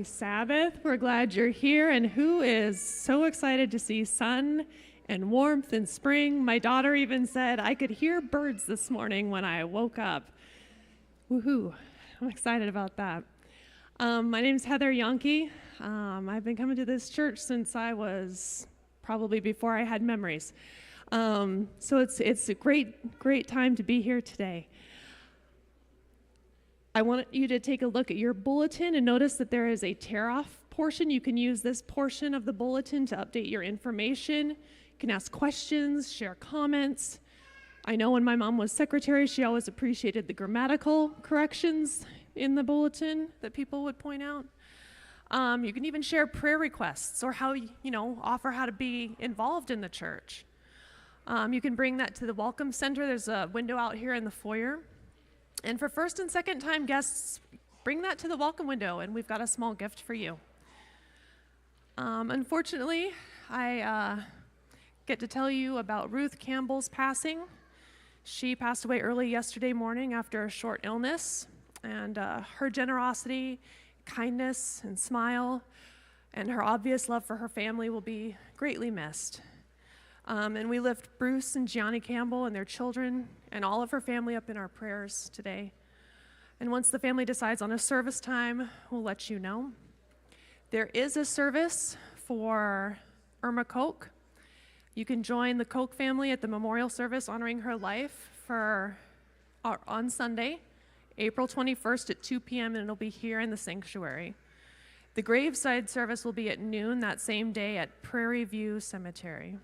Happy Sabbath. We're glad you're here. And who is so excited to see sun and warmth and spring? My daughter even said I could hear birds this morning when I woke up. Woohoo. I'm excited about that. My name's Heather Yonke. I've been coming to this church since I was probably before I had memories. So it's a great time to be here today. I want you to take a look at your bulletin and notice that there is a tear-off portion. You can use this portion of the bulletin to update your information. You can ask questions, share comments. I know when my mom was secretary, she always appreciated the grammatical corrections in the bulletin that people would point out. You can even share prayer requests or offer how to be involved in the church. You can bring that to the Welcome Center. There's a window out here in the foyer. And for first and second time guests, bring that to the welcome window, and we've got a small gift for you. Unfortunately, I get to tell you about Ruth Campbell's passing. She passed away early yesterday morning after a short illness, and her generosity, kindness, and smile, and her obvious love for her family will be greatly missed. And we lift Bruce and Gianni Campbell and their children and all of her family up in our prayers today. And once the family decides on a service time, we'll let you know. There is a service for Irma Koch. You can join the Koch family at the memorial service honoring her life on Sunday, April 21st at 2 p.m., and it'll be here in the sanctuary. The graveside service will be at noon that same day at Prairie View Cemetery.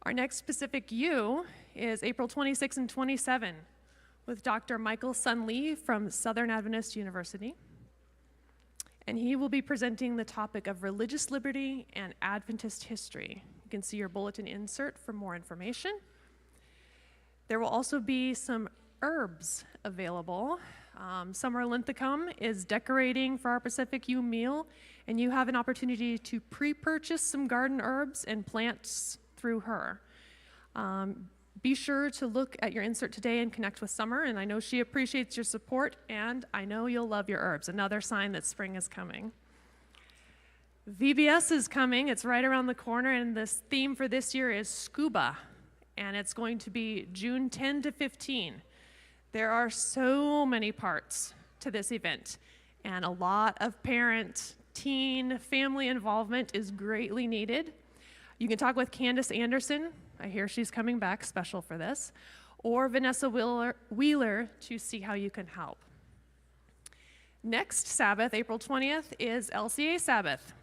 Our next Pacific U is April 26 and 27 with Dr. Michael Sun Lee from Southern Adventist University. And he will be presenting the topic of religious liberty and Adventist history. You can see your bulletin insert for more information. There will also be some herbs available. Summer Linthicum is decorating for our Pacific U meal, and you have an opportunity to pre-purchase some garden herbs and plants through her. Be sure to look at your insert today and connect with Summer, and I know she appreciates your support, and I know you'll love your herbs. Another sign that spring is coming. VBS is coming. It's right around the corner, and this theme for this year is scuba, and it's going to be June 10 to 15. There are so many parts to this event, and a lot of parent, teen, family involvement is greatly needed. You can talk with Candace Anderson. I hear she's coming back special for this. Or Vanessa Wheeler to see how you can help. Next Sabbath, April 20th, is LCA Sabbath.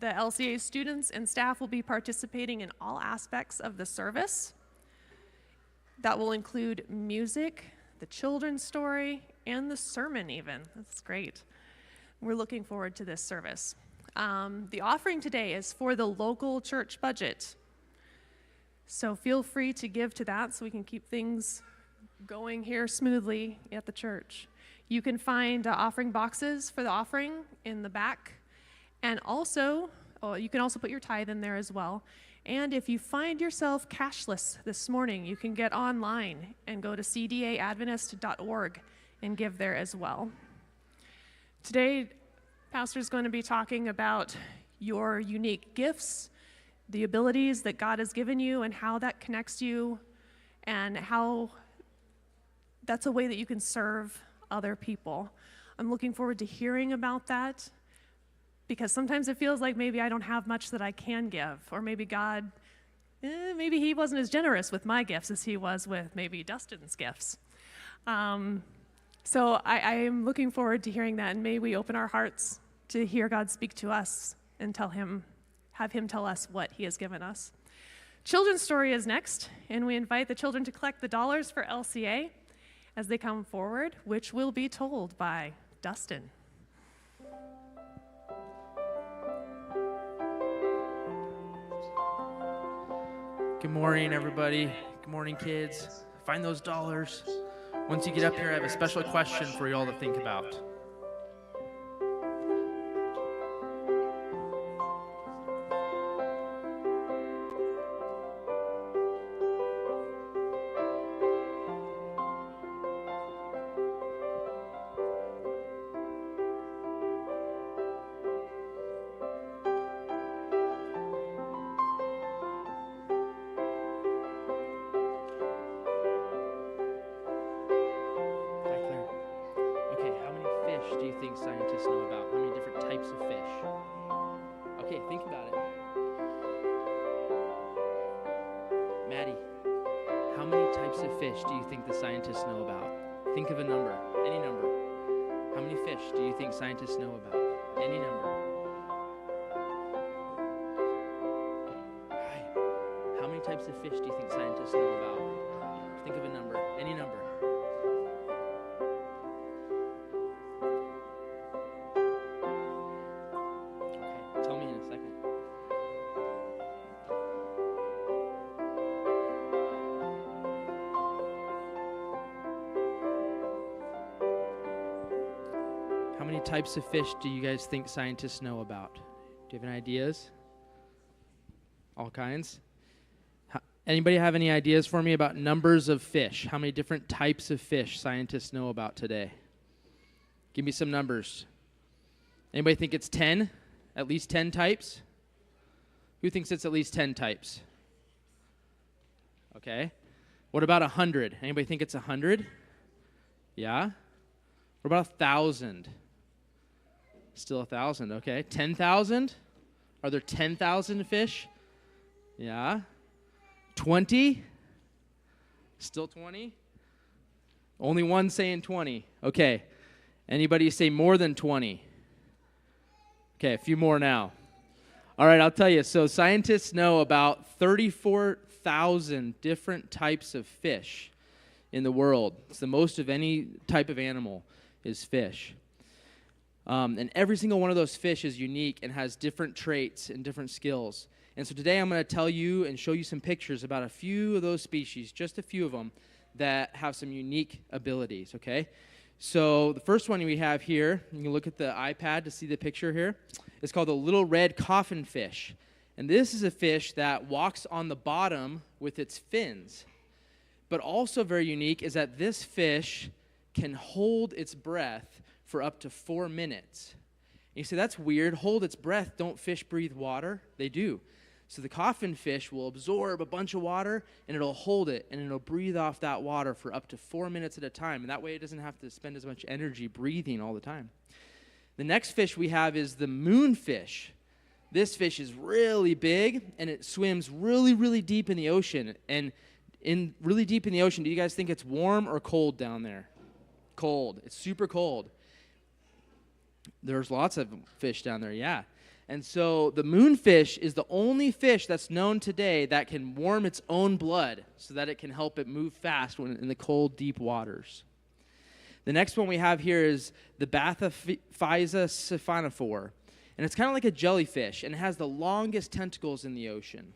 The LCA students and staff will be participating in all aspects of the service. That will include music, the children's story, and the sermon even. That's great. We're looking forward to this service. The offering today is for the local church budget. So feel free to give to that so we can keep things going here smoothly at the church. You can find offering boxes for the offering in the back. And also, you can also put your tithe in there as well. And if you find yourself cashless this morning, you can get online and go to cdaadventist.org and give there as well. Today, Pastor's going to be talking about your unique gifts, the abilities that God has given you, and how that connects you, and how that's a way that you can serve other people. I'm looking forward to hearing about that, because sometimes it feels like maybe I don't have much that I can give, or maybe God, maybe he wasn't as generous with my gifts as he was with maybe Dustin's gifts. So I am looking forward to hearing that, and may we open our hearts to hear God speak to us and have him tell us what he has given us. Children's story is next, and we invite the children to collect the dollars for LCA as they come forward, which will be told by Dustin. Good morning, everybody. Good morning, kids. Find those dollars. Once you get up here, I have a special question for you all to think about. think scientists know about? How many different types of fish? Okay, think about it. Maddie, how many types of fish do you think the scientists know about? Think of a number, any number. How many fish do you think scientists know about? Any number. Hi. How many types of fish do you think scientists know about? Think of a number, any number. Okay, tell me in a second. How many types of fish do you guys think scientists know about? Do you have any ideas? All kinds? Anybody have any ideas for me about numbers of fish? How many different types of fish scientists know about today? Give me some numbers. Anybody think it's 10? At least 10 types? Who thinks it's at least 10 types? Okay. What about 100? Anybody think it's 100? Yeah? What about 1,000? Still 1,000, okay. 10,000? Are there 10,000 fish? Yeah. 20? Still 20? Only one saying 20. Okay. Anybody say more than 20? Okay, a few more now. All right, I'll tell you. So scientists know about 34,000 different types of fish in the world. It's the most of any type of animal is fish. And every single one of those fish is unique and has different traits and different skills. And so today I'm going to tell you and show you some pictures about a few of those species, just a few of them, that have some unique abilities, okay? So the first one we have here, you can look at the iPad to see the picture here. It's called the little red coffin fish. And this is a fish that walks on the bottom with its fins. But also very unique is that this fish can hold its breath for up to 4 minutes. And you say, that's weird. Hold its breath. Don't fish breathe water? They do. So the coffin fish will absorb a bunch of water, and it'll hold it, and it'll breathe off that water for up to 4 minutes at a time. And that way it doesn't have to spend as much energy breathing all the time. The next fish we have is the moonfish. This fish is really big, and it swims really, really deep in the ocean. And really deep in the ocean, do you guys think it's warm or cold down there? Cold. It's super cold. There's lots of fish down there, yeah. And so the moonfish is the only fish that's known today that can warm its own blood so that it can help it move fast when in the cold, deep waters. The next one we have here is the Bathyphysa siphonophore. And it's kind of like a jellyfish, and it has the longest tentacles in the ocean.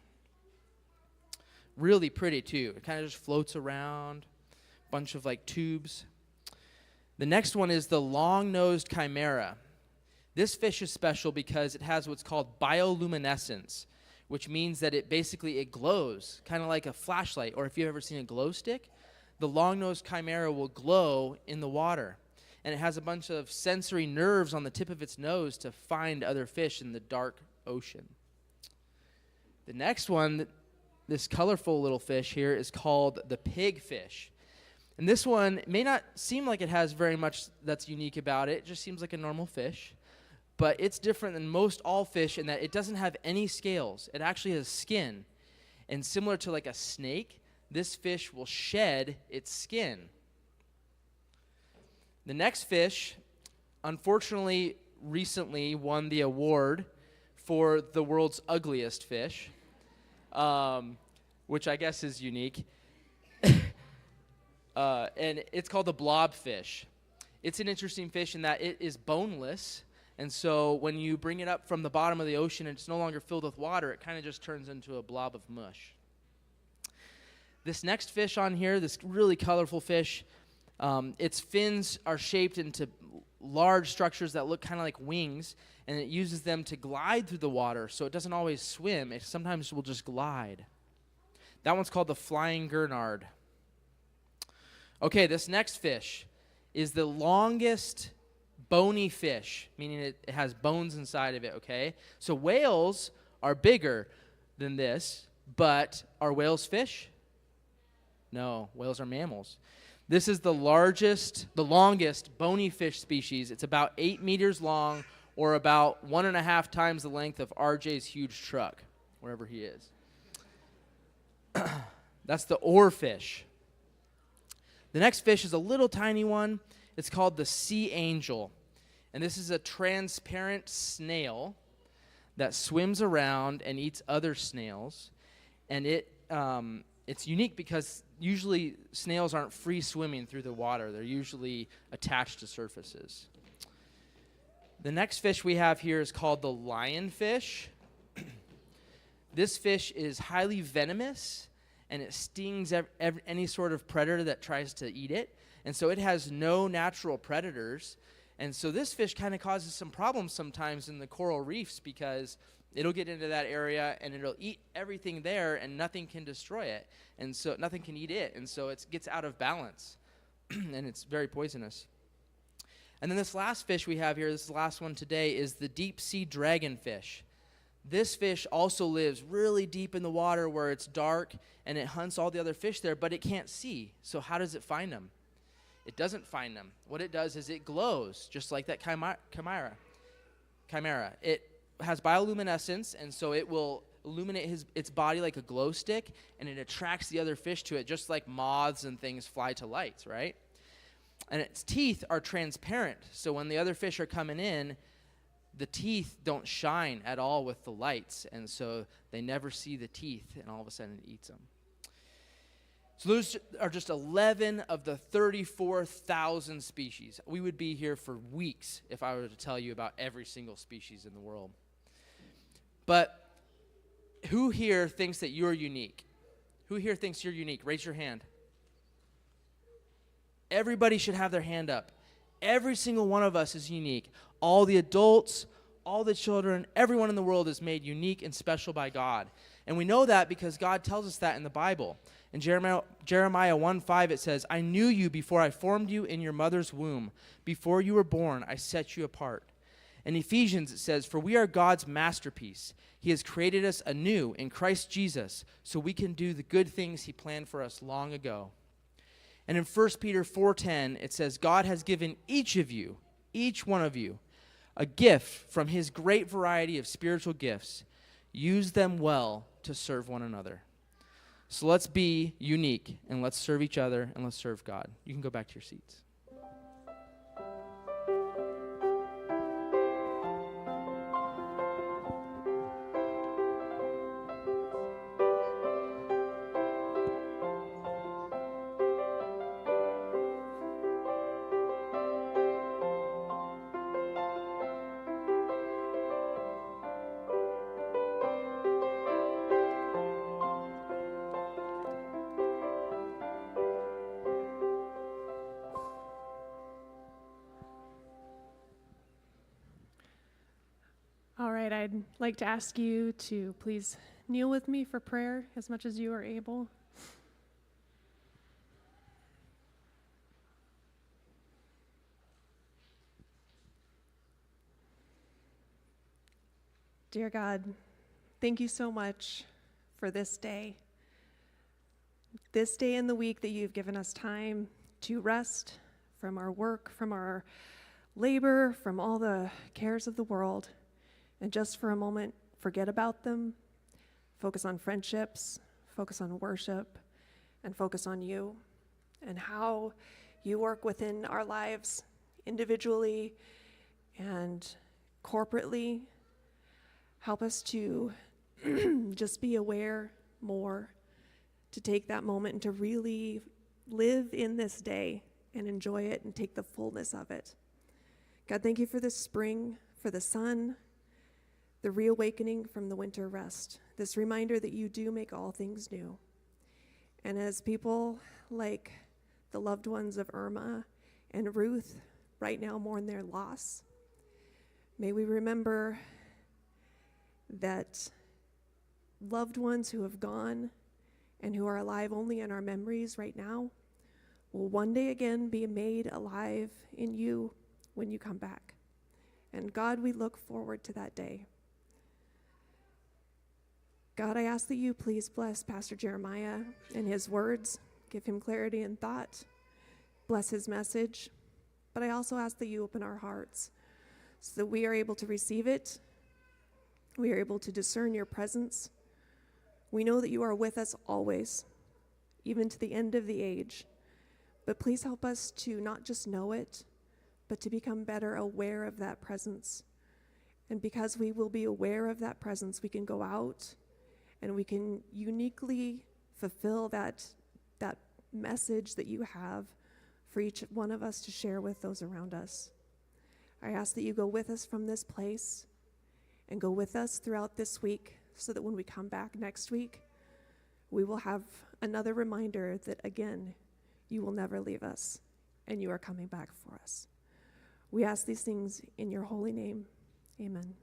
Really pretty, too. It kind of just floats around, bunch of like tubes. The next one is the long-nosed chimera. This fish is special because it has what's called bioluminescence, which means that it glows, kind of like a flashlight. Or if you've ever seen a glow stick, the long-nosed chimera will glow in the water. And it has a bunch of sensory nerves on the tip of its nose to find other fish in the dark ocean. The next one, this colorful little fish here, is called the pigfish. And this one may not seem like it has very much that's unique about it. It just seems like a normal fish. But it's different than most all fish in that it doesn't have any scales. It actually has skin. And similar to like a snake, this fish will shed its skin. The next fish, unfortunately, recently won the award for the world's ugliest fish, which I guess is unique. And it's called the blobfish. It's an interesting fish in that it is boneless. And so when you bring it up from the bottom of the ocean and it's no longer filled with water, it kind of just turns into a blob of mush. This next fish on here, this really colorful fish, its fins are shaped into large structures that look kind of like wings, and it uses them to glide through the water, so it doesn't always swim. It sometimes will just glide. That one's called the flying gurnard. Okay, this next fish is the longest bony fish, meaning it has bones inside of it, okay? So whales are bigger than this, but are whales fish? No, whales are mammals. This is the longest bony fish species. It's about 8 meters long, or about 1.5 times the length of RJ's huge truck, wherever he is. That's the oarfish. The next fish is a little tiny one. It's called the sea angel. And this is a transparent snail that swims around and eats other snails. And it's unique because usually snails aren't free swimming through the water. They're usually attached to surfaces. The next fish we have here is called the lionfish. This fish is highly venomous, and it stings any sort of predator that tries to eat it. And so it has no natural predators. And so this fish kind of causes some problems sometimes in the coral reefs because it'll get into that area and it'll eat everything there and nothing can destroy it. And so nothing can eat it. And so it gets out of balance and it's very poisonous. And then this last fish we have here, this is the last one today, is the deep sea dragonfish. This fish also lives really deep in the water where it's dark and it hunts all the other fish there, but it can't see. So how does it find them? It doesn't find them. What it does is it glows, just like that chimera. It has bioluminescence, and so it will illuminate its body like a glow stick, and it attracts the other fish to it, just like moths and things fly to lights, right? And its teeth are transparent, so when the other fish are coming in, the teeth don't shine at all with the lights, and so they never see the teeth, and all of a sudden it eats them. So those are just 11 of the 34,000 species. We would be here for weeks if I were to tell you about every single species in the world. But who here thinks that you're unique? Who here thinks you're unique? Raise your hand. Everybody should have their hand up. Every single one of us is unique. All the adults, all the children, everyone in the world is made unique and special by God. And we know that because God tells us that in the Bible. In Jeremiah 1:5 it says, "I knew you before I formed you in your mother's womb. Before you were born, I set you apart." In Ephesians it says, "For we are God's masterpiece. He has created us anew in Christ Jesus so we can do the good things he planned for us long ago." And in 1 Peter 4:10 it says, "God has given each of you, each one of you, a gift from his great variety of spiritual gifts. Use them well to serve one another." So let's be unique, and let's serve each other, and let's serve God. You can go back to your seats. All right, I'd like to ask you to please kneel with me for prayer as much as you are able. Dear God, thank you so much for this day in the week that you've given us time to rest from our work, from our labor, from all the cares of the world. And just for a moment, forget about them, focus on friendships, focus on worship, and focus on you and how you work within our lives individually and corporately. Help us to just be aware more, to take that moment and to really live in this day and enjoy it and take the fullness of it. God, thank you for this spring, for the sun, the reawakening from the winter rest, this reminder that you do make all things new. And as people like the loved ones of Irma and Ruth right now mourn their loss, may we remember that loved ones who have gone and who are alive only in our memories right now will one day again be made alive in you when you come back. And God, we look forward to that day. God, I ask that you please bless Pastor Jeremiah and his words. Give him clarity in thought. Bless his message. But I also ask that you open our hearts so that we are able to receive it. We are able to discern your presence. We know that you are with us always, even to the end of the age. But please help us to not just know it, but to become better aware of that presence. And because we will be aware of that presence, we can go out and we can uniquely fulfill that message that you have for each one of us to share with those around us. I ask that you go with us from this place and go with us throughout this week so that when we come back next week, we will have another reminder that, again, you will never leave us and you are coming back for us. We ask these things in your holy name. Amen.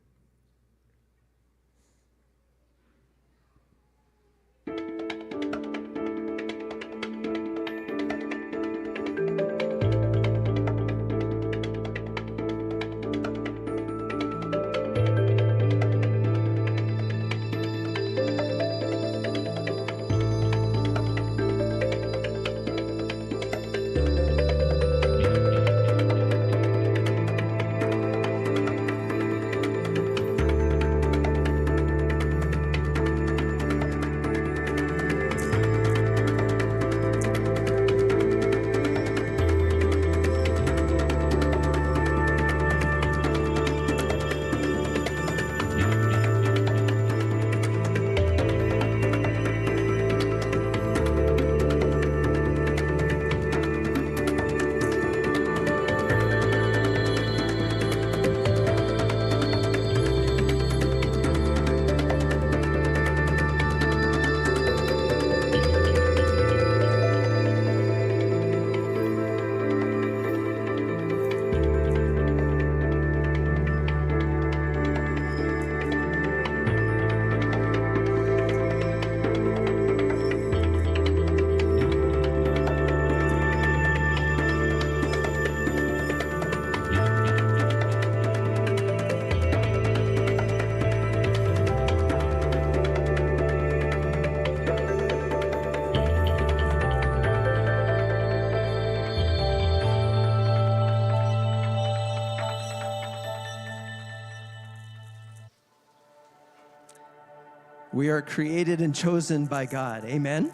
We are created and chosen by God. Amen? And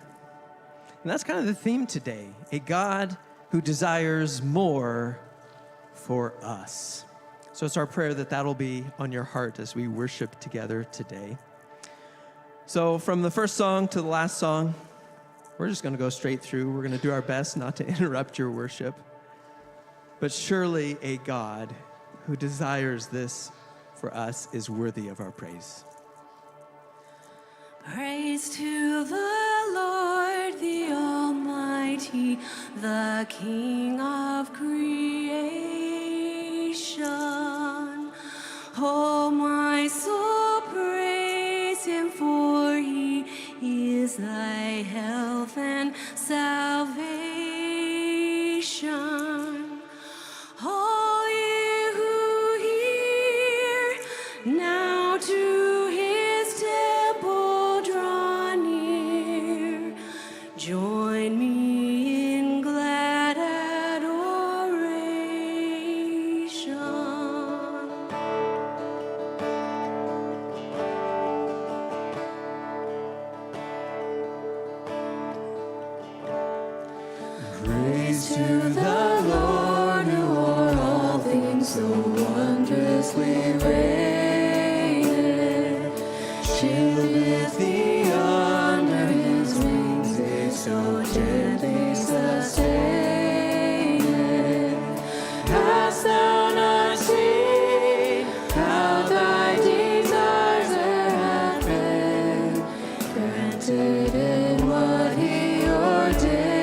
that's kind of the theme today. A God who desires more for us. So it's our prayer that that'll be on your heart as we worship together today. So from the first song to the last song, we're just going to go straight through. We're going to do our best not to interrupt your worship. But surely a God who desires this for us is worthy of our praise. Praise to the Lord, the Almighty, the King of creation. Oh, my soul, praise him, for he is thy health and salvation. All ye who hear, now to his temple draw near. Join me in glad adoration. Praise To the Lord, who o'er all things so wondrously reigneth, shieldeth thee under his wings, is so gently sustaineth. Hast thou not seen how thy desires have been granted in what he ordained?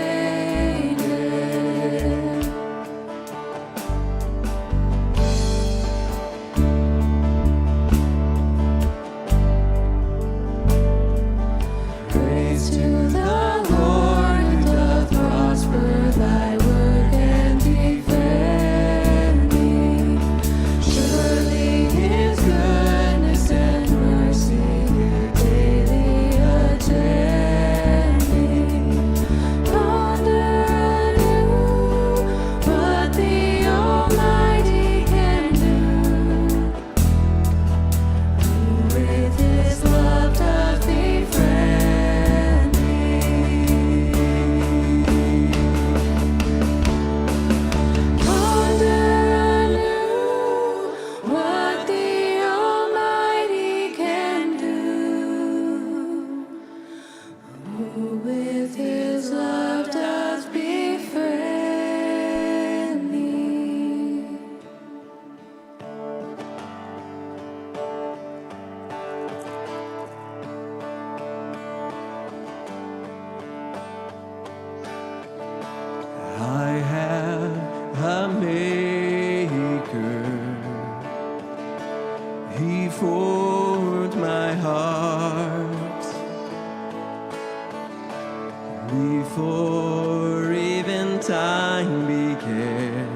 time began,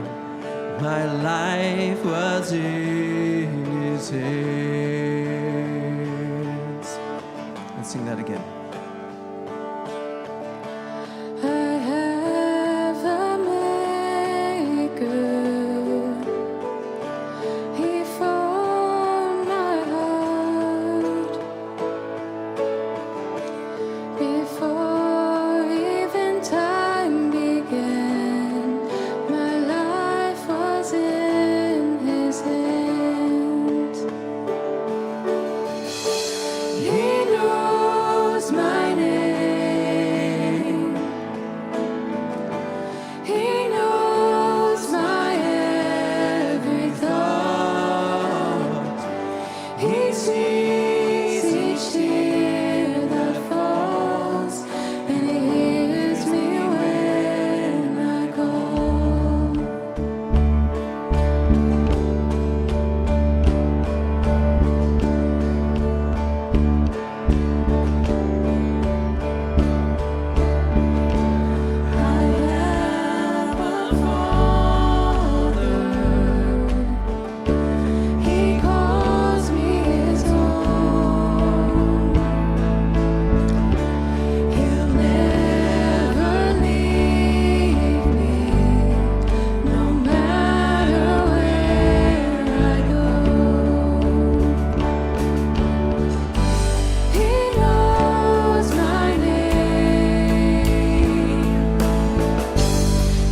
my life was in his hands. Let's sing that again. I have a maker. He formed my heart before even time began. My life was in his hands. He knows my name. He knows my every thought. He sees each tear that falls, and he hears me when I call. I have a Father. He calls me his own. He'll never leave me, no matter where I go. He knows my name.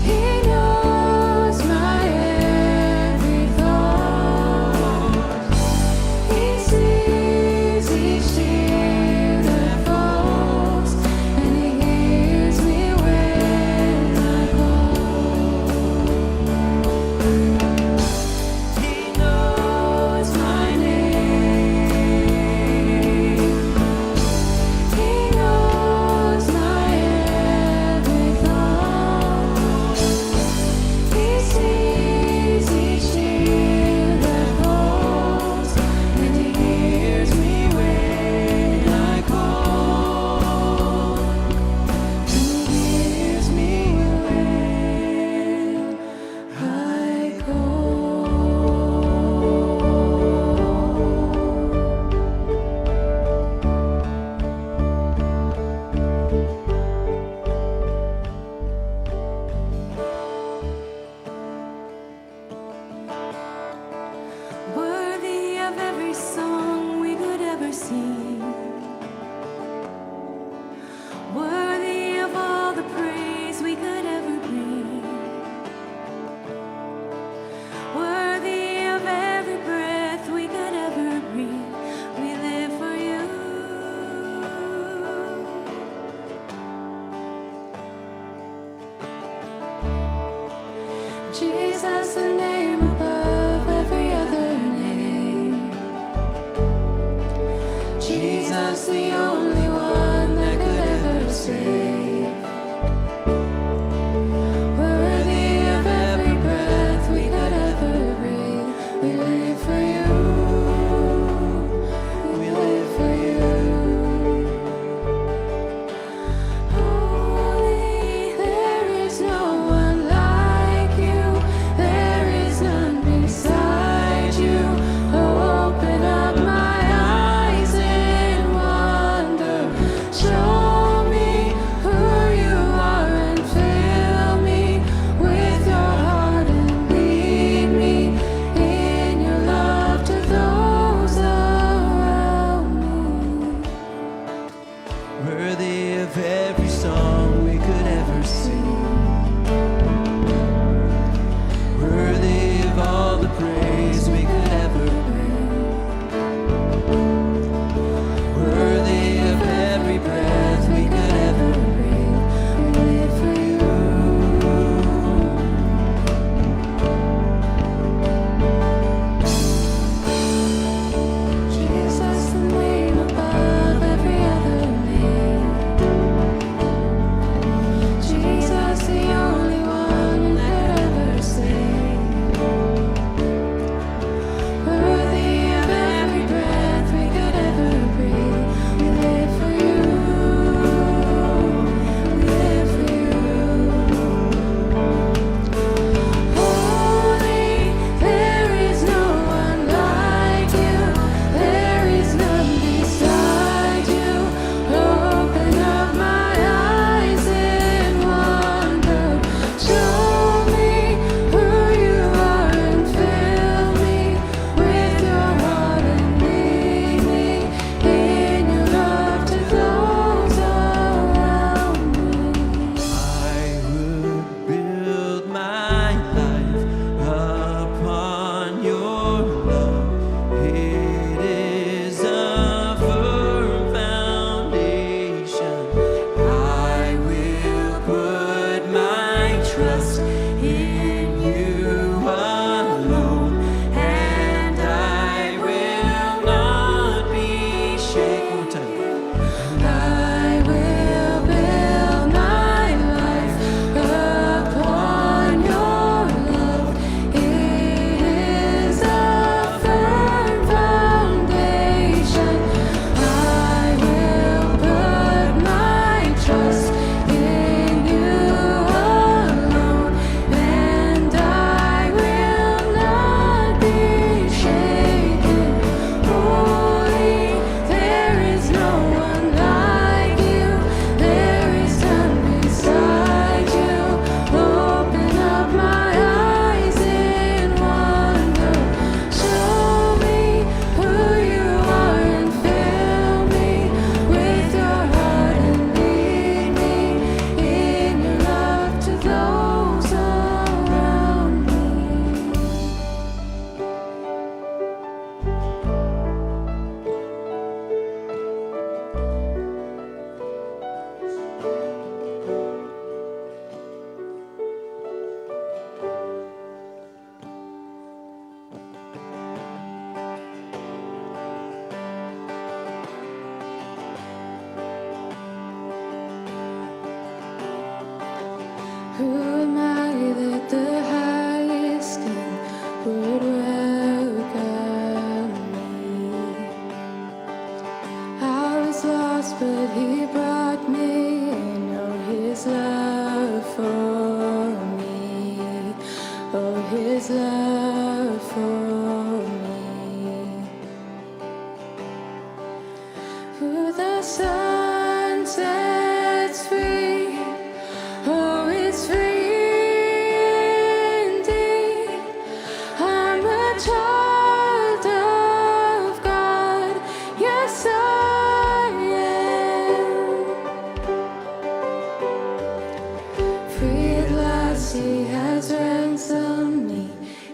He knows my every thought. He sees each tear that falls, and he hears me when I call. He knows my name. He knows my every thought. He sees each tear that falls, and he hears me when I call. He hears me when I worthy of every song we could ever sing, worthy of all the praise we could ever bring, worthy of every breath we could ever breathe. We live for you. Jesus, the name above every other name. Jesus, the only one that could ever save. Worthy of every breath we could ever breathe. We live for you. We live for you. Holy, there is no one like you. There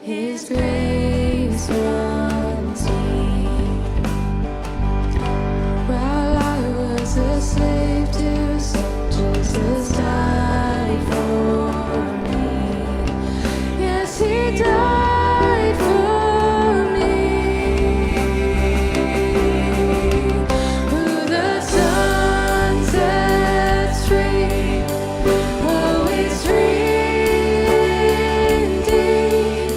His grace runs deep. While I was a slave to sin, Jesus died for me. Yes, He died for me. Who the Son sets free, oh, is free indeed.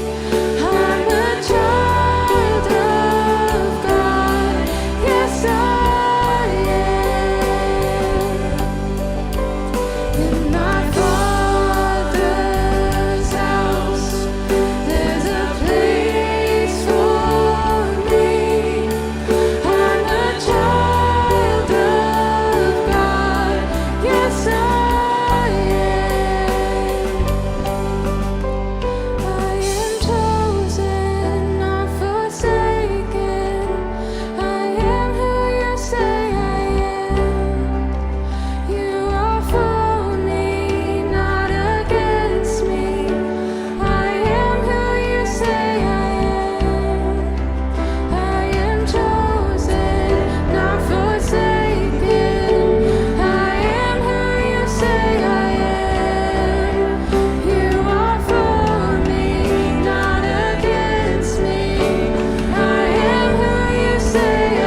I'm a child of God. Yes, I am. In my Father's house, there's a place for me. I'm a child of God. Yes, I am. I am chosen, not forsaken. I am who you say I am. You are for me, not against me. I am who you say I am. I am chosen, not forsaken. I am who you say I am. You are for me, not against me. I am who you say I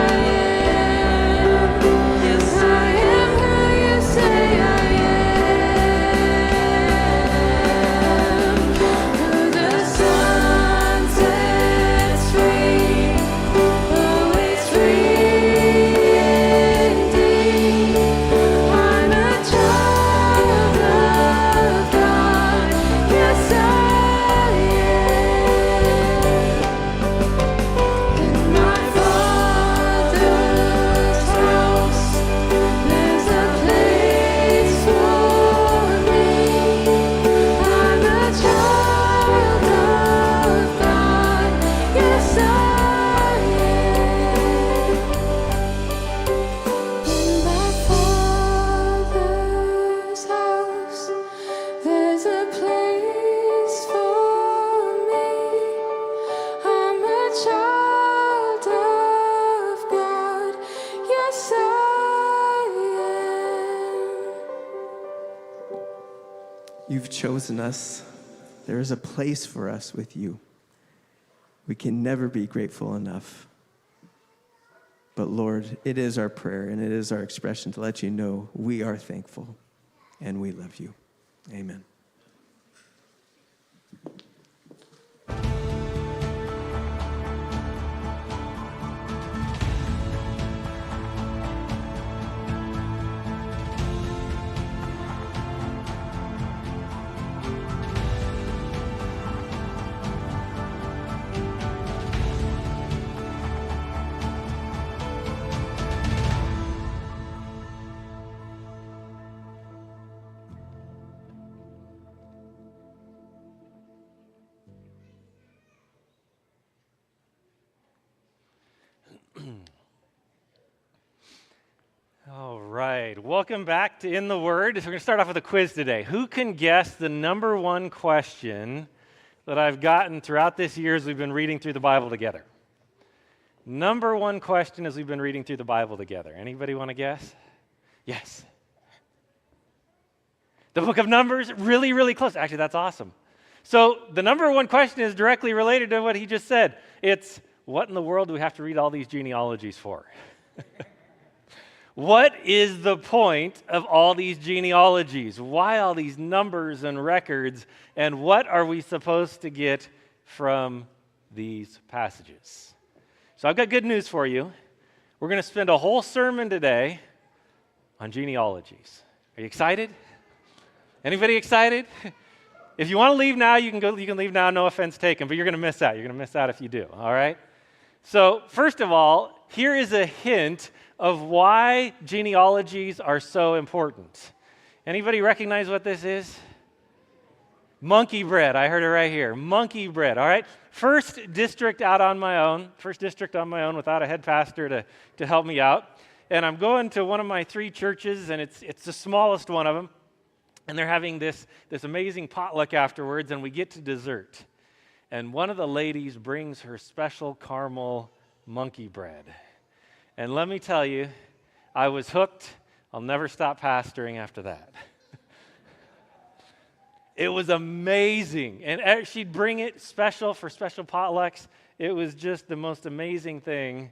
am. Yes, I am who you say I am. Who the Son sets free, oh, is free indeed. I'm a child of God. Yes, I am. In my Father's house, there's a place for me. I'm a child of God. Yes, I am. In my Father's house, there's a place for me. I'm a child of God. Yes, I am. You've chosen us. There is a place for us with you. We can never be grateful enough. But Lord, it is our prayer and it is our expression to let you know we are thankful and we love you. Amen. All right, welcome back to In the Word. We're going to start off with a quiz today. Who can guess the number one question that I've gotten throughout this year as we've been reading through the Bible together? Number one question as we've been reading through the Bible together. Anybody want to guess? Yes. The book of Numbers, really, really close. Actually, that's awesome. So the number one question is directly related to what he just said. It's, what in the world do we have to read all these genealogies for? What is the point of all these genealogies? Why all these numbers and records? And what are we supposed to get from these passages? So I've got good news for you. We're going to spend a whole sermon today on genealogies. Are you excited? Anybody excited? If you want to leave now, you can go. You can leave now, no offense taken, but you're going to miss out. You're going to miss out if you do, all right? So first of all, here is a hint of why genealogies are so important. Anybody recognize what this is? Monkey bread. I heard it right here. Monkey bread, all right? First district on my own without a head pastor to help me out. And I'm going to one of my 3 churches, and it's the smallest one of them. And they're having this amazing potluck afterwards, and we get to dessert. and one of the ladies brings her special caramel monkey bread. And let me tell you, I was hooked. I'll never stop pastoring after that. It was amazing. And she'd bring it special for special potlucks. It was just the most amazing thing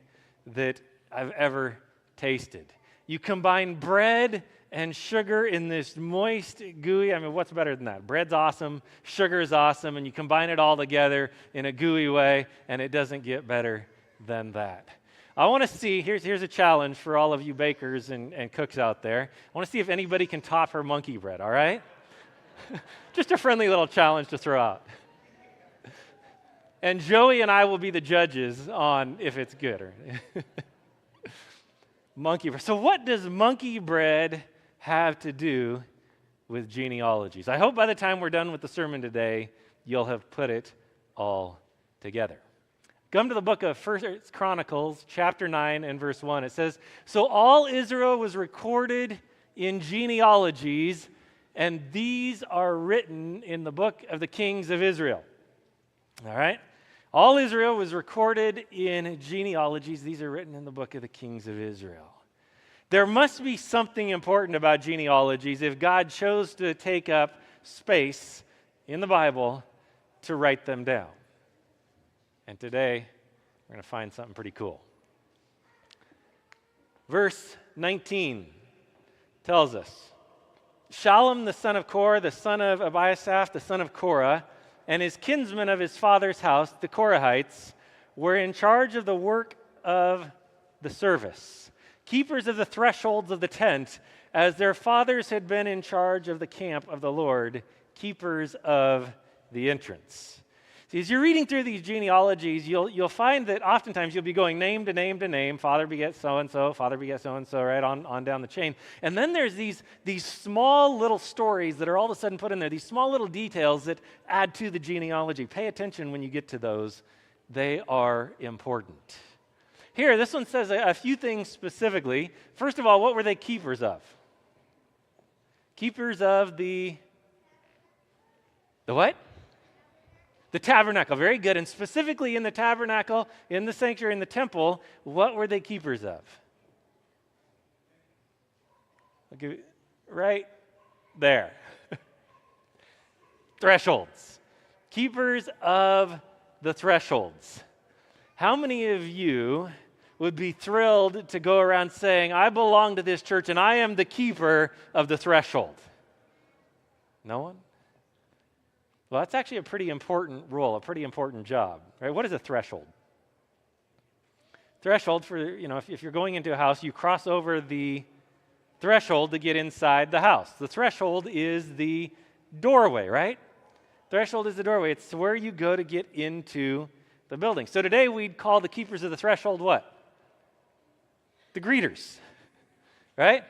that I've ever tasted. You combine bread and sugar in this moist, gooey, I mean, what's better than that? Bread's awesome, sugar is awesome, and you combine it all together in a gooey way, and it doesn't get better than that. I want to see, here's a challenge for all of you bakers and cooks out there. I want to see if anybody can top her monkey bread, all right? Just a friendly little challenge to throw out. And Joey and I will be the judges on if it's good or monkey bread. So what does monkey bread have to do with genealogies? I hope by the time we're done with the sermon today, you'll have put it all together. Come to the book of 1 Chronicles, chapter 9 and verse 1. It says, "So all Israel was recorded in genealogies, and these are written in the book of the kings of Israel." All right? All Israel was recorded in genealogies. These are written in the book of the kings of Israel. There must be something important about genealogies if God chose to take up space in the Bible to write them down. And today, we're going to find something pretty cool. Verse 19 tells us, "Shallum the son of Korah, the son of Abiasaph, the son of Korah, and his kinsmen of his father's house, the Korahites, were in charge of the work of the service, keepers of the thresholds of the tent, as their fathers had been in charge of the camp of the Lord, keepers of the entrance." See, as you're reading through these genealogies, you'll find that oftentimes you'll be going name to name to name, father begets so-and-so, father begets so-and-so, right on down the chain. And then there's these small little stories that are all of a sudden put in there, these small little details that add to the genealogy. Pay attention when you get to those. They are important. Here, this one says a few things specifically. First of all, what were they keepers of? Keepers of the what? The tabernacle. Very good. And specifically in the tabernacle, in the sanctuary, in the temple, what were they keepers of? Okay, right there. Thresholds. Keepers of the thresholds. How many of you would be thrilled to go around saying, "I belong to this church and I am the keeper of the threshold"? No one? Well, that's actually a pretty important role, a pretty important job, right? What is a threshold? Threshold for, if you're going into a house, you cross over the threshold to get inside the house. The threshold is the doorway, right? Threshold is the doorway. It's where you go to get into the building. So today we'd call the keepers of the threshold what? The greeters, right?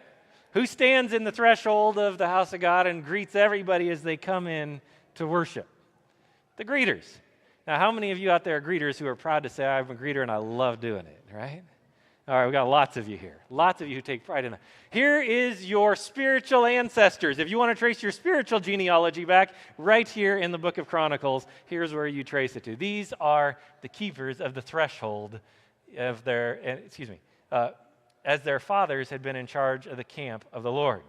Who stands in the threshold of the house of God and greets everybody as they come in to worship? The greeters. Now, how many of you out there are greeters who are proud to say, "I'm a greeter and I love doing it," right? All right, we got lots of you here. Lots of you who take pride in that. Here is your spiritual ancestors. If you want to trace your spiritual genealogy back, right here in the book of Chronicles, here's where you trace it to. These are the keepers of the threshold of as their fathers had been in charge of the camp of the Lord.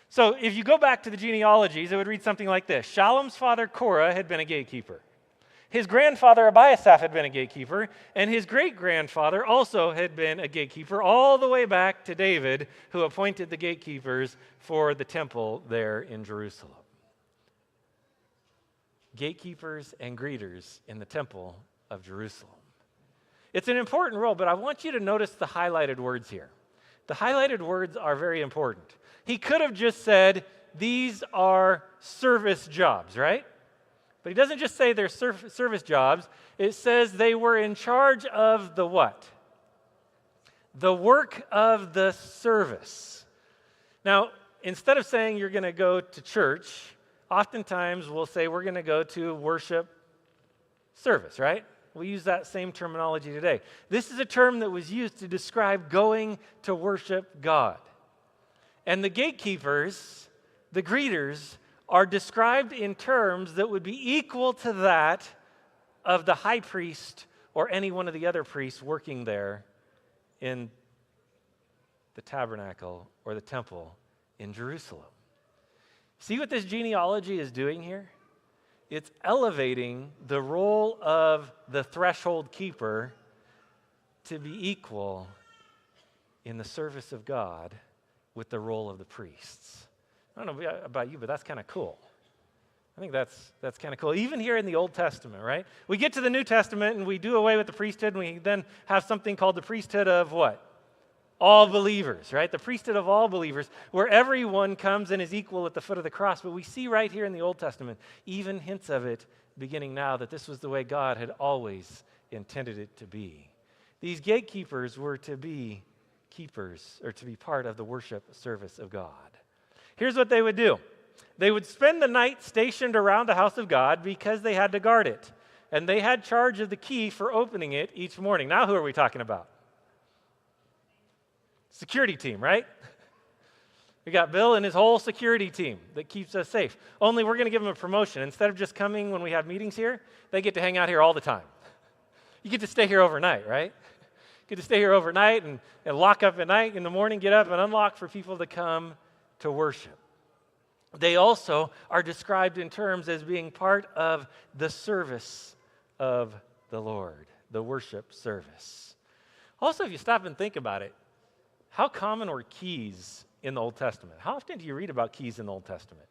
So if you go back to the genealogies, it would read something like this. Shallum's father Korah had been a gatekeeper. His grandfather Abiasaph had been a gatekeeper, and his great-grandfather also had been a gatekeeper, all the way back to David, who appointed the gatekeepers for the temple there in Jerusalem. Gatekeepers and greeters in the temple of Jerusalem. It's an important role, but I want you to notice the highlighted words here. The highlighted words are very important. He could have just said, "These are service jobs," right? But he doesn't just say they're service jobs. It says they were in charge of the what? The work of the service. Now, instead of saying you're going to go to church, oftentimes we'll say we're going to go to worship service, right? We use that same terminology today. This is a term that was used to describe going to worship God. And the gatekeepers, the greeters, are described in terms that would be equal to that of the high priest or any one of the other priests working there in the tabernacle or the temple in Jerusalem. See what this genealogy is doing here? It's elevating the role of the threshold keeper to be equal in the service of God with the role of the priests. I don't know about you, but that's kind of cool. I think that's kind of cool. Even here in the Old Testament, right? We get to the New Testament and we do away with the priesthood, and we then have something called the priesthood of what? All believers, right? The priesthood of all believers, where everyone comes and is equal at the foot of the cross. But we see right here in the Old Testament, even hints of it beginning now, that this was the way God had always intended it to be. These gatekeepers were to be keepers, or to be part of the worship service of God. Here's what they would do. They would spend the night stationed around the house of God because they had to guard it. And they had charge of the key for opening it each morning. Now who are we talking about? Security team, right? We got Bill and his whole security team that keeps us safe. Only we're going to give them a promotion. Instead of just coming when we have meetings here, they get to hang out here all the time. You get to stay here overnight, right? Get to stay here overnight and lock up at night. In the morning, get up and unlock for people to come to worship. They also are described in terms as being part of the service of the Lord, the worship service. Also, if you stop and think about it, how common were keys in the Old Testament? How often do you read about keys in the Old Testament?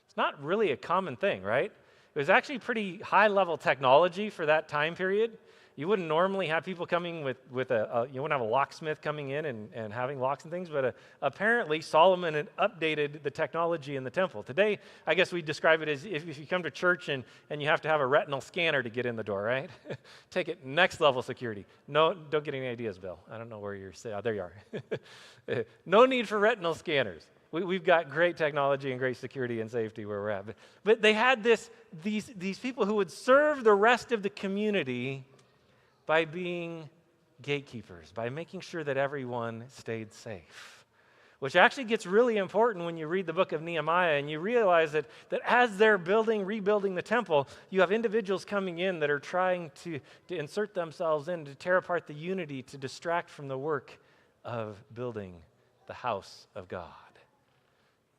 It's not really a common thing, right? It was actually pretty high-level technology for that time period. You wouldn't normally have people coming you wouldn't have a locksmith coming in and having locks and things, but apparently Solomon had updated the technology in the temple. Today, I guess we describe it as if you come to church and you have to have a retinal scanner to get in the door, right? Take it next level security. No, don't get any ideas, Bill. I don't know where you're sitting. Oh, there you are. No need for retinal scanners. We've got great technology and great security and safety where we're at. But they had these people who would serve the rest of the community by being gatekeepers, by making sure that everyone stayed safe, which actually gets really important when you read the book of Nehemiah and you realize that as they're rebuilding the temple, you have individuals coming in that are trying to insert themselves in, to tear apart the unity, to distract from the work of building the house of God.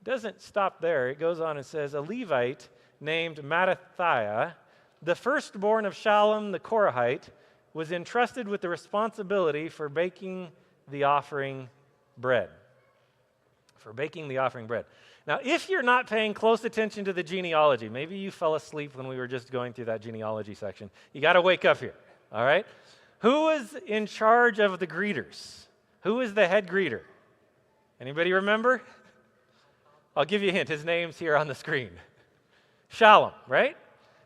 It doesn't stop there. It goes on and says, a Levite named Mattathiah, the firstborn of Shallum the Korahite, was entrusted with the responsibility for baking the offering bread. Now, if you're not paying close attention to the genealogy, maybe you fell asleep when we were just going through that genealogy section. You got to wake up here, all right? Who was in charge of the greeters? Who was the head greeter? Anybody remember? I'll give you a hint. His name's here on the screen. Shallum, right?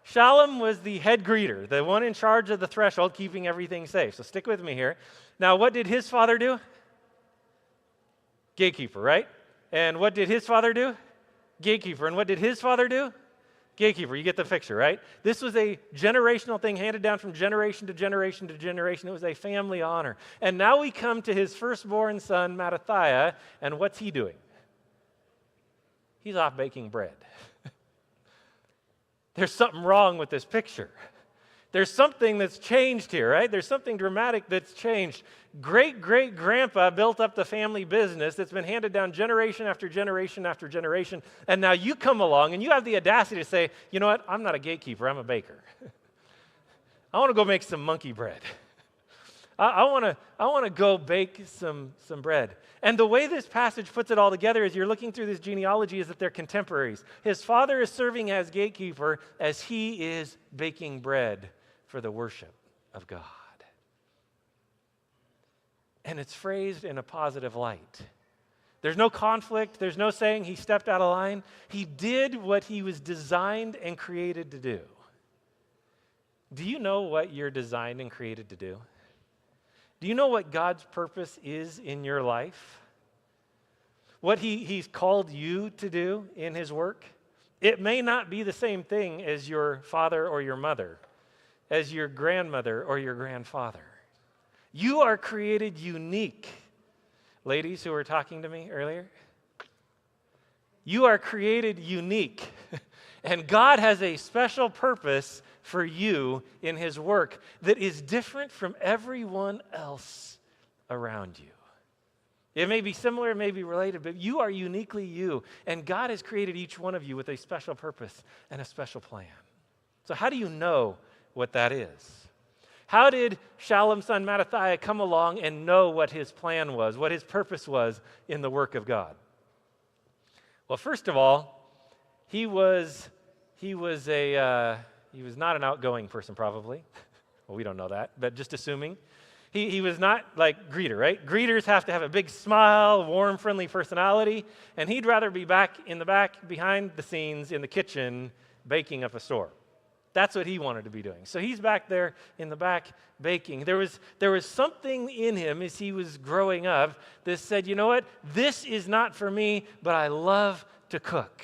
Shallum was the head greeter, the one in charge of the threshold, keeping everything safe. So stick with me here. Now, what did his father do? Gatekeeper, right? And what did his father do? Gatekeeper. And what did his father do? Gatekeeper. You get the picture, right? This was a generational thing handed down from generation to generation to generation. It was a family honor. And now we come to his firstborn son, Mattathiah, and what's he doing? He's off baking bread. There's something wrong with this picture. There's something that's changed here, right? There's something dramatic that's changed. Great-great-grandpa built up the family business that's been handed down generation after generation after generation, and now you come along and you have the audacity to say, you know what, I'm not a gatekeeper, I'm a baker. I want to go make some monkey bread. I want to go bake some bread. And the way this passage puts it all together as you're looking through this genealogy is that they're contemporaries. His father is serving as gatekeeper as he is baking bread for the worship of God. And it's phrased in a positive light. There's no conflict. There's no saying he stepped out of line. He did what he was designed and created to do. Do you know what you're designed and created to do? Do you know what God's purpose is in your life? What He's called you to do in His work? It may not be the same thing as your father or your mother, as your grandmother or your grandfather. You are created unique. Ladies who were talking to me earlier, you are created unique. And God has a special purpose for you in his work that is different from everyone else around you. It may be similar, it may be related, but you are uniquely you, and God has created each one of you with a special purpose and a special plan. So how do you know what that is? How did Shallum's son Mattathiah come along and know what his plan was, what his purpose was in the work of God? Well, first of all, he was not an outgoing person, probably. Well, we don't know that, but just assuming. He was not like greeter, right? Greeters have to have a big smile, warm, friendly personality, and he'd rather be back in the back, behind the scenes, in the kitchen, baking up a store. That's what he wanted to be doing. So he's back there in the back baking. There was something in him as he was growing up that said, you know what? This is not for me, but I love to cook.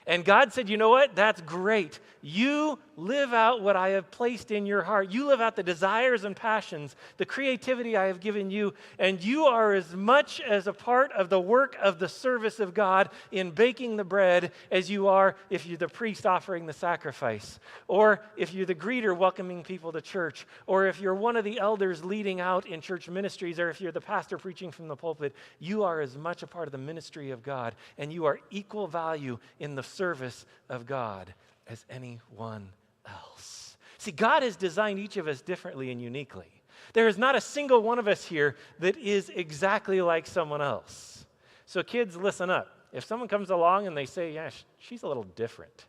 And God said, you know what? That's great. You live out what I have placed in your heart. You live out the desires and passions, the creativity I have given you, and you are as much as a part of the work of the service of God in baking the bread as you are if you're the priest offering the sacrifice, or if you're the greeter welcoming people to church, or if you're one of the elders leading out in church ministries, or if you're the pastor preaching from the pulpit. You are as much a part of the ministry of God, and you are equal value in the service of God as anyone else. See, God has designed each of us differently and uniquely. There is not a single one of us here that is exactly like someone else. So kids, listen up. If someone comes along and they say, yeah, she's a little different,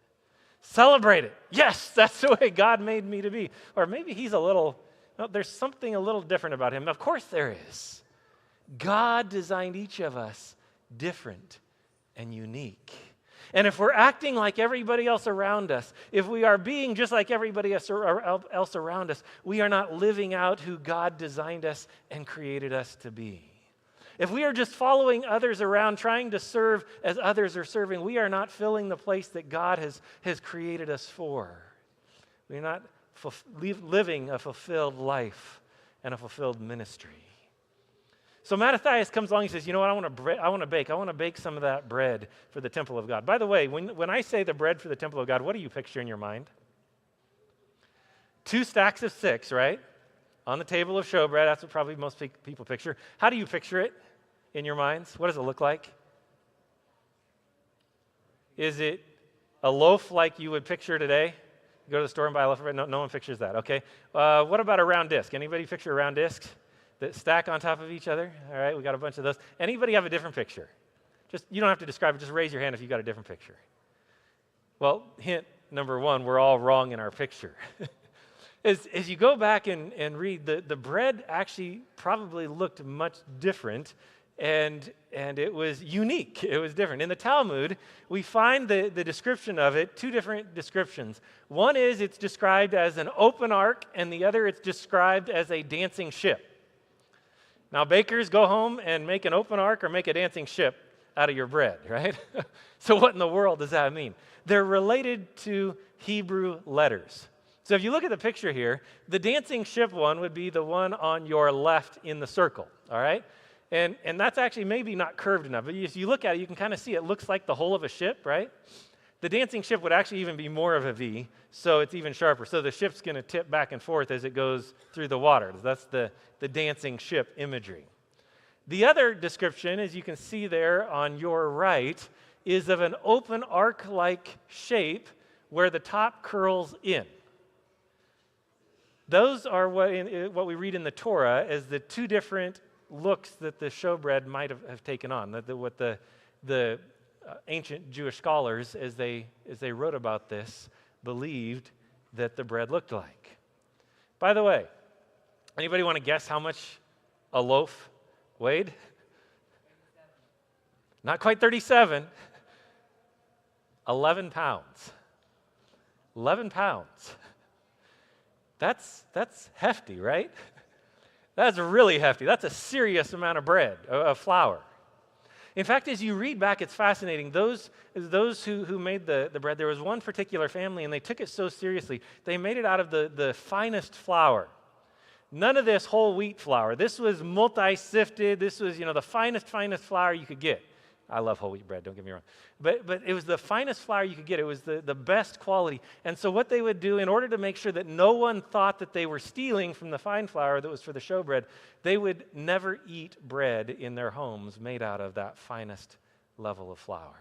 celebrate it. Yes, that's the way God made me to be. Or maybe he's there's something a little different about him. Of course there is. God designed each of us different and unique. And if we're acting like everybody else around us, if we are being just like everybody else around us, we are not living out who God designed us and created us to be. If we are just following others around, trying to serve as others are serving, we are not filling the place that God has created us for. We are not living a fulfilled life and a fulfilled ministry. So Mattathias comes along and says, you know what, I want to bake some of that bread for the temple of God. By the way, when I say the bread for the temple of God, what do you picture in your mind? 2 stacks of 6, right? On the table of showbread, that's what probably most people picture. How do you picture it in your minds? What does it look like? Is it a loaf like you would picture today? You go to the store and buy a loaf of bread? No one pictures that, okay. What about a round disc? Anybody picture a round disc that stack on top of each other? All right, we got a bunch of those. Anybody have a different picture? You don't have to describe it, just raise your hand if you've got a different picture. Well, hint number 1, we're all wrong in our picture. As you go back and read, the bread actually probably looked much different, and it was unique. It was different. In the Talmud, we find the description of it, 2 different descriptions. One is it's described as an open ark, and the other it's described as a dancing ship. Now, bakers, go home and make an open ark or make a dancing ship out of your bread, right? So what in the world does that mean? They're related to Hebrew letters. So if you look at the picture here, the dancing ship one would be the one on your left in the circle, all right? And that's actually maybe not curved enough, but if you look at it, you can kind of see it looks like the hull of a ship, right? The dancing ship would actually even be more of a V, so it's even sharper. So the ship's going to tip back and forth as it goes through the water. That's the dancing ship imagery. The other description, as you can see there on your right, is of an open arc-like shape where the top curls in. Those are what we read in the Torah as the 2 different looks that the showbread might have taken on. What the ancient Jewish scholars, as they wrote about this, believed that the bread looked like. By the way, anybody want to guess how much a loaf weighed? Not quite 37. 11 pounds. 11 pounds. That's hefty, right? That's really hefty. That's a serious amount of bread, of flour. In fact, as you read back, it's fascinating. Those who made the bread, there was one particular family, and they took it so seriously. They made it out of the finest flour. None of this whole wheat flour. This was multi-sifted. This was, the finest flour you could get. I love whole wheat bread, don't get me wrong. But it was the finest flour you could get. It was the best quality. And so what they would do in order to make sure that no one thought that they were stealing from the fine flour that was for the showbread, they would never eat bread in their homes made out of that finest level of flour.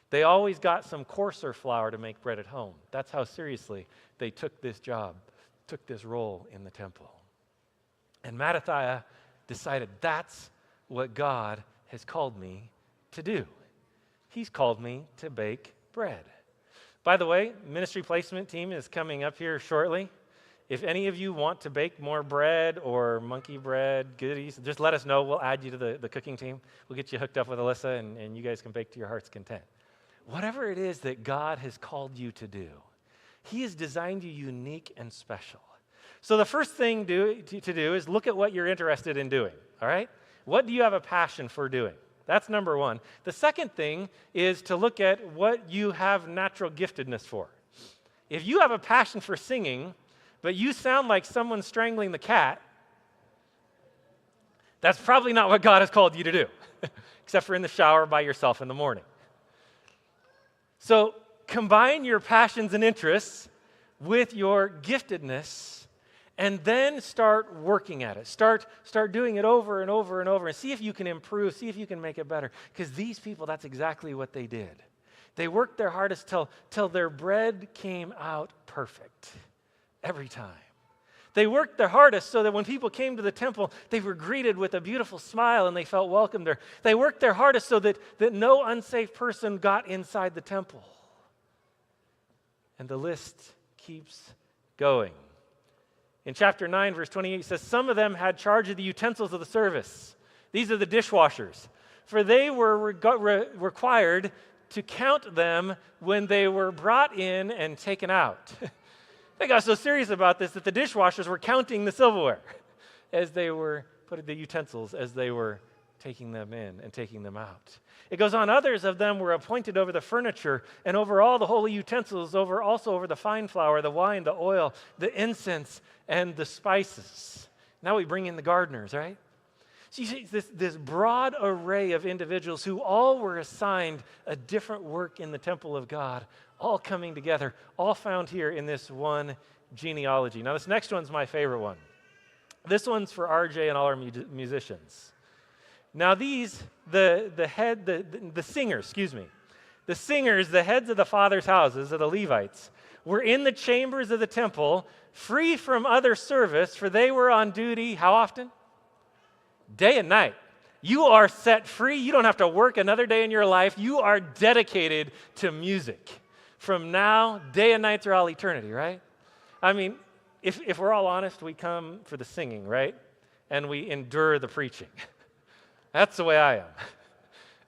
They always got some coarser flour to make bread at home. That's how seriously they took this job, took this role in the temple. And Mattathiah decided, that's what God has called me to do. He's called me to bake bread. By the way, ministry placement team is coming up here shortly. If any of you want to bake more bread or monkey bread, goodies, just let us know. We'll add you to the cooking team. We'll get you hooked up with Alyssa, and you guys can bake to your heart's content. Whatever it is that God has called you to do, He has designed you unique and special. So the first thing to do is look at what you're interested in doing, all right? What do you have a passion for doing? That's number one. The second thing is to look at what you have natural giftedness for. If you have a passion for singing, but you sound like someone strangling the cat, that's probably not what God has called you to do, except for in the shower by yourself in the morning. So combine your passions and interests with your giftedness, and then start working at it. Start doing it over and over and over, and see if you can improve, see if you can make it better. Because these people, that's exactly what they did. They worked their hardest till their bread came out perfect every time. They worked their hardest so that when people came to the temple, they were greeted with a beautiful smile and they felt welcome there. They worked their hardest so that no unsafe person got inside the temple. And the list keeps going. In chapter 9, verse 28, it says, some of them had charge of the utensils of the service. These are the dishwashers. For they were required to count them when they were brought in and taken out. They got so serious about this that the dishwashers were counting the silverware as they were putting the utensils, as they were taking them in and taking them out. It goes on, others of them were appointed over the furniture and over all the holy utensils, also over the fine flour, the wine, the oil, the incense, and the spices. Now we bring in the gardeners, right? So you see this broad array of individuals who all were assigned a different work in the temple of God, all coming together, all found here in this one genealogy. Now this next one's my favorite one. This one's for RJ and all our musicians. Now these, the singers, the heads of the fathers' houses, of the Levites, were in the chambers of the temple, free from other service, for they were on duty, how often? Day and night. You are set free. You don't have to work another day in your life. You are dedicated to music. From now, day and night through all eternity, right? I mean, if we're all honest, we come for the singing, right? And we endure the preaching. That's the way I am.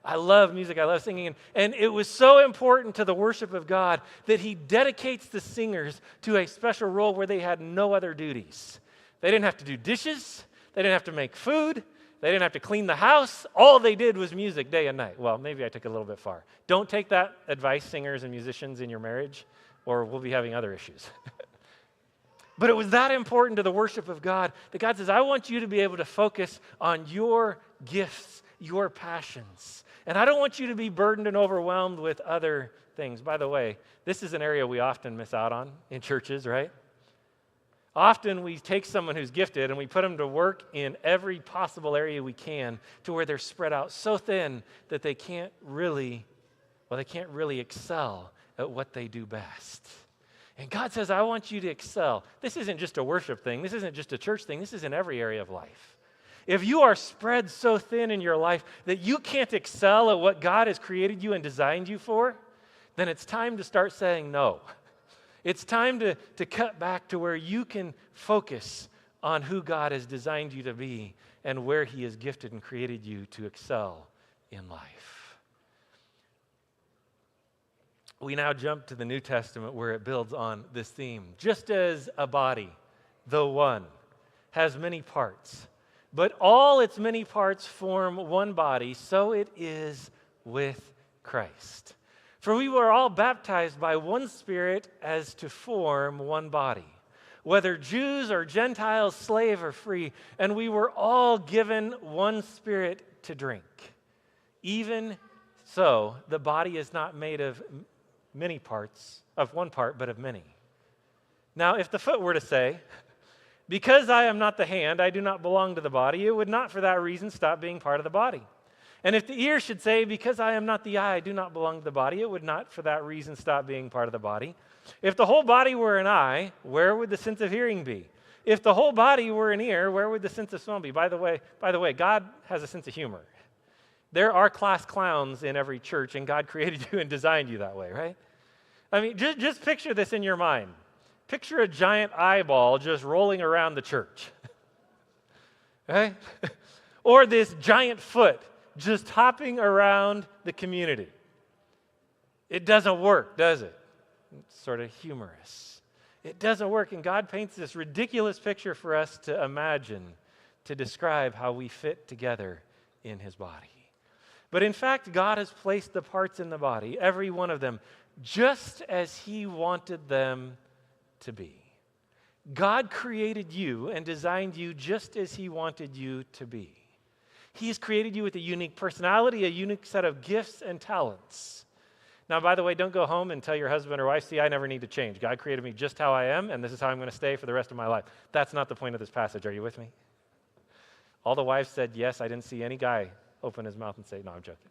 I love music. I love singing. And it was so important to the worship of God that He dedicates the singers to a special role where they had no other duties. They didn't have to do dishes. They didn't have to make food. They didn't have to clean the house. All they did was music day and night. Well, maybe I took it a little bit far. Don't take that advice, singers and musicians, in your marriage, or we'll be having other issues. But it was that important to the worship of God that God says, I want you to be able to focus on your gifts, your passions. And I don't want you to be burdened and overwhelmed with other things. By the way, this is an area we often miss out on in churches, right? Often we take someone who's gifted and we put them to work in every possible area we can to where they're spread out so thin that they can't really excel at what they do best. And God says, I want you to excel. This isn't just a worship thing. This isn't just a church thing. This is in every area of life. If you are spread so thin in your life that you can't excel at what God has created you and designed you for, then it's time to start saying no. It's time to cut back to where you can focus on who God has designed you to be and where He has gifted and created you to excel in life. We now jump to the New Testament where it builds on this theme. Just as a body, though one, has many parts, but all its many parts form one body, so it is with Christ. For we were all baptized by one Spirit as to form one body, whether Jews or Gentiles, slave or free, and we were all given one Spirit to drink. Even so the body is not made of many parts, of one part, but of many. Now, if the foot were to say, because I am not the hand, I do not belong to the body, it would not for that reason stop being part of the body. And if the ear should say, because I am not the eye, I do not belong to the body, it would not for that reason stop being part of the body. If the whole body were an eye, where would the sense of hearing be? If the whole body were an ear, where would the sense of smell be? By the way, God has a sense of humor. There are class clowns in every church, and God created you and designed you that way, right? I mean, just picture this in your mind. Picture a giant eyeball just rolling around the church, right? Or this giant foot just hopping around the community. It doesn't work, does it? It's sort of humorous. It doesn't work, and God paints this ridiculous picture for us to imagine, to describe how we fit together in his body. But in fact, God has placed the parts in the body, every one of them, just as he wanted them to be. God created you and designed you just as he wanted you to be. He has created you with a unique personality, a unique set of gifts and talents. Now, by the way, don't go home and tell your husband or wife, see, I never need to change. God created me just how I am, and this is how I'm going to stay for the rest of my life. That's not the point of this passage. Are you with me? All the wives said yes. I didn't see any guy open his mouth and say, no, I'm joking.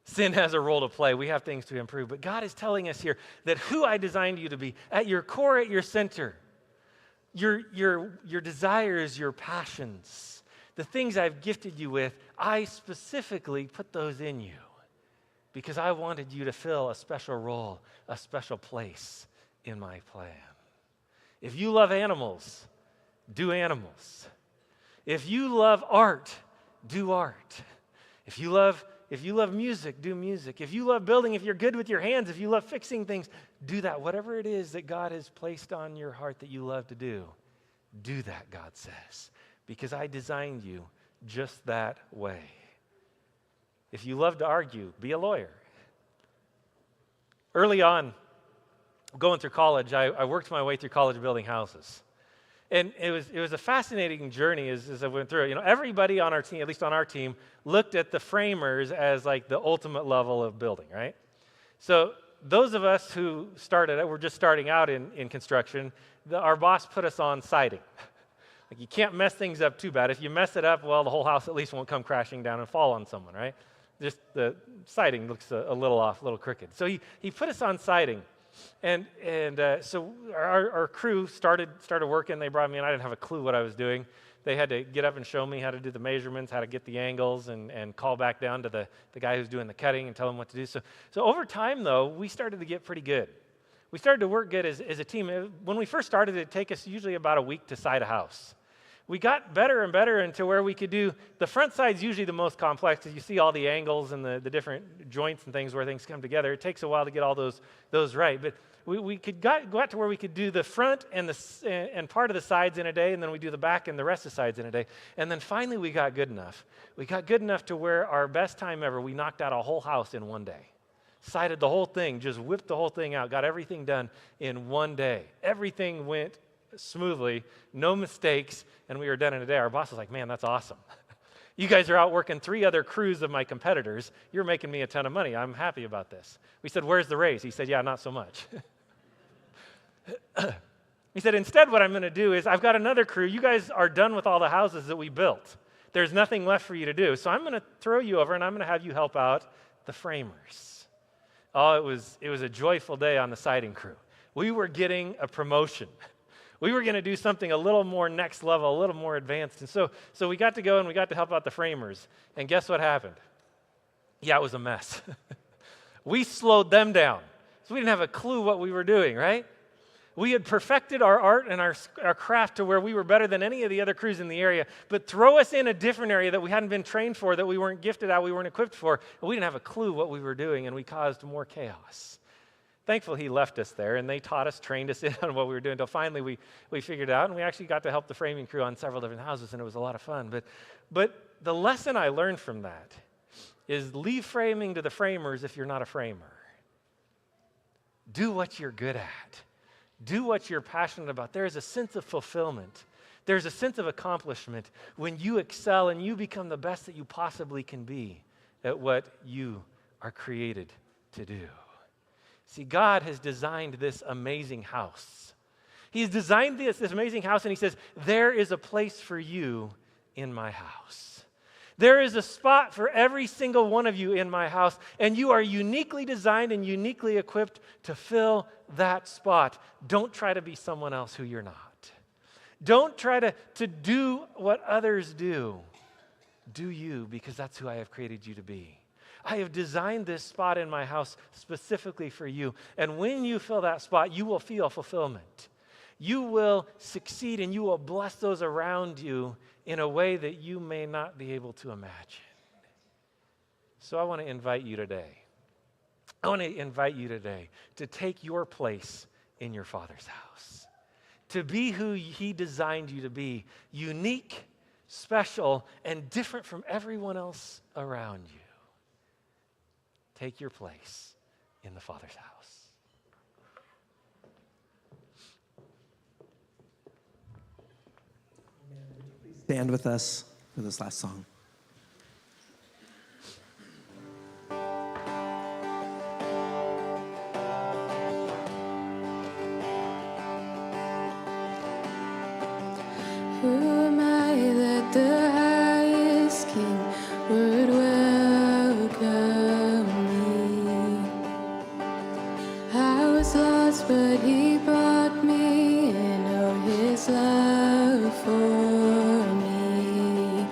Sin has a role to play. We have things to improve. But God is telling us here that who I designed you to be, at your core, at your center, your desires, your passions, the things I've gifted you with, I specifically put those in you because I wanted you to fill a special role, a special place in my plan. If you love animals, do animals. If you love art, do art. If you love music, do music. If you love building, if you're good with your hands, if you love fixing things, do that. Whatever it is that God has placed on your heart that you love to do that, God says, because I designed you just that way. If you love to argue, be a lawyer. Early on, going through college, I worked my way through college building houses. And it was a fascinating journey as I went through it. You know, everybody on our team, at least on our team, looked at the framers as like the ultimate level of building, right? So those of us who were just starting out in construction, our boss put us on siding. Like, you can't mess things up too bad. If you mess it up, well, the whole house at least won't come crashing down and fall on someone, right? Just the siding looks a little off, a little crooked. So he put us on siding. And so our crew started working. They brought me in. I didn't have a clue what I was doing. They had to get up and show me how to do the measurements, how to get the angles, and call back down to the guy who's doing the cutting and tell him what to do. So over time, though, we started to get pretty good. We started to work good as a team. When we first started, it'd take us usually about a week to side a house. We got better and better into where we could do, the front side's usually the most complex because you see all the angles and the different joints and things where things come together. It takes a while to get all those right. But we could got to where we could do the front and part of the sides in a day, and then we do the back and the rest of the sides in a day. And then finally we got good enough. We got good enough to where our best time ever, we knocked out a whole house in one day. Sided the whole thing, just whipped the whole thing out, got everything done in one day. Everything went smoothly, no mistakes, and we were done in a day. Our boss was like, man, that's awesome. You guys are out working 3 other crews of my competitors. You're making me a ton of money. I'm happy about this. We said, where's the raise? He said, yeah, not so much. He said, instead what I'm going to do is I've got another crew. You guys are done with all the houses that we built. There's nothing left for you to do. So I'm going to throw you over and I'm going to have you help out the framers. Oh, it was a joyful day on the siding crew. We were getting a promotion. We were going to do something a little more next level, a little more advanced. And so we got to go and we got to help out the framers. And guess what happened? Yeah, it was a mess. We slowed them down. So we didn't have a clue what we were doing, right? We had perfected our art and our craft to where we were better than any of the other crews in the area. But throw us in a different area that we hadn't been trained for, that we weren't gifted at, we weren't equipped for, and we didn't have a clue what we were doing, and we caused more chaos. Thankfully, he left us there, and they taught us, trained us in on what we were doing until finally we figured it out, and we actually got to help the framing crew on several different houses, and it was a lot of fun. But the lesson I learned from that is leave framing to the framers if you're not a framer. Do what you're good at. Do what you're passionate about. There is a sense of fulfillment. there's a sense of accomplishment when you excel and you become the best that you possibly can be at what you are created to do. See, God has designed this amazing house. He's designed this amazing house, and he says, there is a place for you in my house. There is a spot for every single one of you in my house, and you are uniquely designed and uniquely equipped to fill that spot. Don't try to be someone else who you're not. Don't try to do what others do. Do you, because that's who I have created you to be. I have designed this spot in my house specifically for you. And when you fill that spot, you will feel fulfillment. You will succeed and you will bless those around you in a way that you may not be able to imagine. So I want to invite you today. To take your place in your Father's house. To be who he designed you to be. Unique, special, and different from everyone else around you. Take your place in the Father's house. Stand with us for this last song. Who am I that the highest King would welcome me? I was lost, but he brought me in. Oh, his love for me.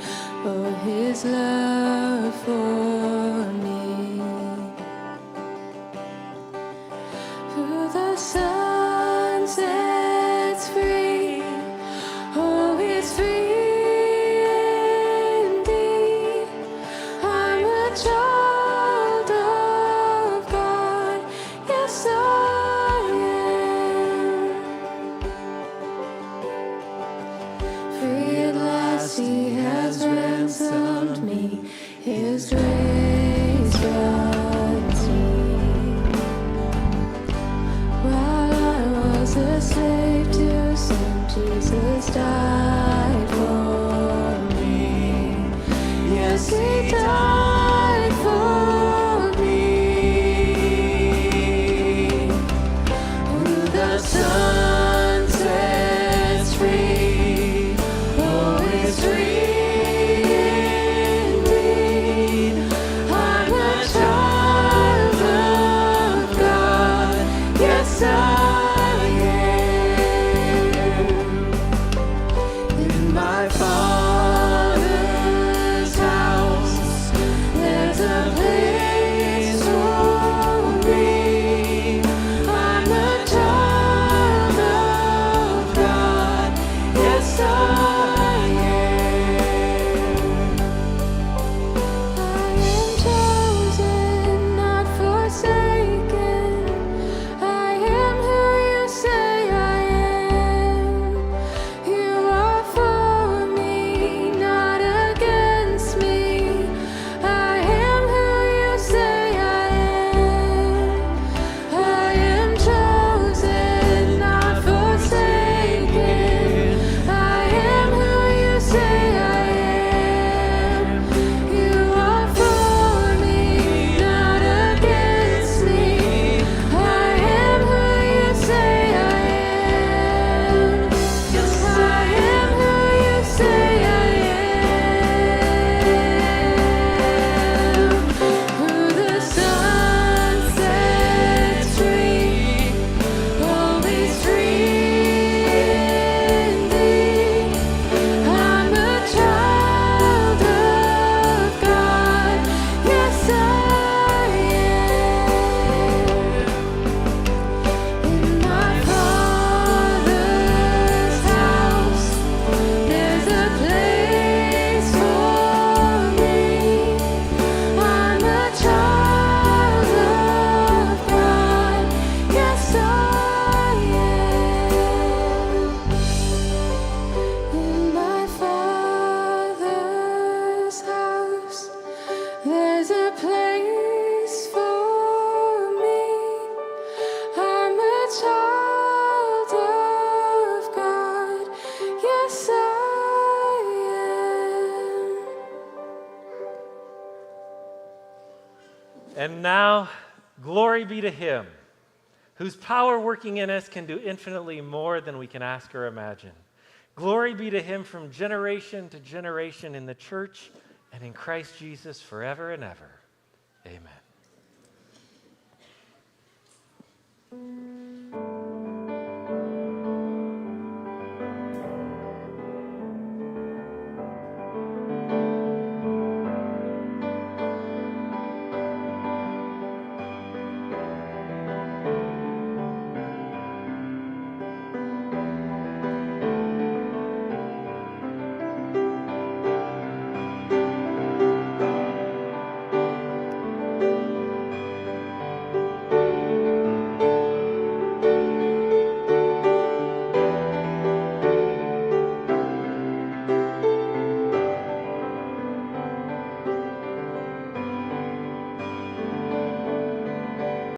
Oh, his love for me. Who the Son sets free, oh, is free indeed. I'm a child of God, yes I am. Free at last, he has ransomed me, his grace brought me. While I was a slave to sin, Jesus died for me. Yes, he died for me. Who the Son sets free, oh, is free indeed. I'm a child of God, yes I am. In my Father's house, there's a place for me. I'm a child of God, yes I am chosen, not forsaken. I am who And now, glory be to him, whose power working in us can do infinitely more than we can ask or imagine. Glory be to him from generation to generation in the church and in Christ Jesus forever and ever. Amen.